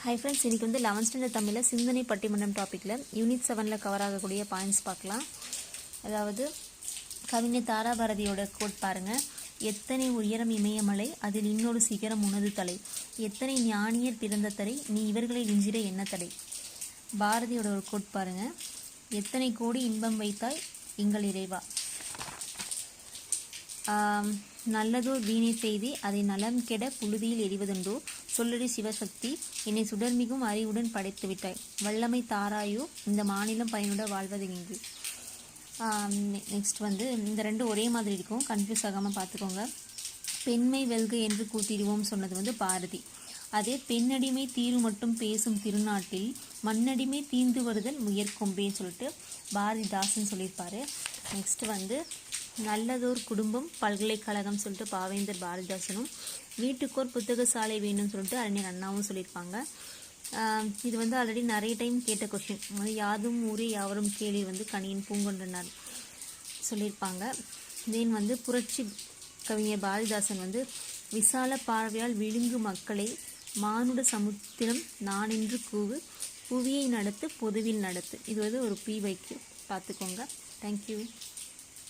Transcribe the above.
Hi friends, இன்றைக்கி வந்து 11th standard தமிழில் சிந்தனை பட்டிமன்றம் டாப்பிக்கில் யூனிட் 7 கவர் ஆகக்கூடிய பாயிண்ட்ஸ் பார்க்கலாம். அதாவது கவிஞர் தாராபாரதியோட கோட் பாருங்கள். எத்தனை உயரம் இமயமலை, அதில் இன்னொரு சிகரம் உனது தலை. எத்தனை ஞானியர் பிறந்த தலை, நீ இவர்களை விஞ்சிட என்ன தடை. பாரதியோட ஒரு கோட் பாருங்கள். எத்தனை கோடி இன்பம் வைத்தாய் எங்கள் இறைவா. நல்லதோர் வீணை செய்தி அதை நலம் கெட புழுதியில் எறிவதுண்டோ. சொல்லடி சிவசக்தி, என்னை சுடர்மிகும் அறிவுடன் படைத்து விட்டாய். வல்லமை தாராயோ, இந்த மாநிலம் பயனுட வாழ்வது எங்கு. நெக்ஸ்ட் வந்து இந்த ரெண்டு ஒரே மாதிரி இருக்கும், கன்ஃபியூஸ் ஆகாமல் பார்த்துக்கோங்க. பெண்மை வெல்க என்று கூத்திடுவோம் சொன்னது வந்து பாரதி. அதே பெண்ணடிமை தீரு மட்டும் பேசும் திருநாட்டில் மண்ணடிமை தீர்ந்து வருதல் முயற்கொம்பேன்னு சொல்லிட்டு பாரதிதாசன் சொல்லியிருப்பார். நெக்ஸ்ட் வந்து நல்லதோர் குடும்பம் பல்கலைக்கழகம் சொல்லிட்டு பாவேந்தர் பாரதிதாசனும், வீட்டுக்கோர் புத்தக சாலை வேணும்னு சொல்லிட்டு அறிஞர் அண்ணாவும் சொல்லியிருப்பாங்க. இது வந்து ஆல்ரெடி நிறைய டைம் கேட்ட கொஷின். யாதும் ஊரே யாவரும் கேள்வி வந்து கணியன் பூங்கொன்றனார் சொல்லியிருப்பாங்க. தென் வந்து புரட்சி கவிஞர் பாரதிதாசன் வந்து விசால பார்வையால் விழுங்கு மக்களை மானுட சமுத்திரம் நான் என்று கூவு, புவியை நடத்து பொதுவில் நடத்து. இது வந்து ஒரு பி வைக்கு பார்த்துக்கோங்க. தேங்க்யூ.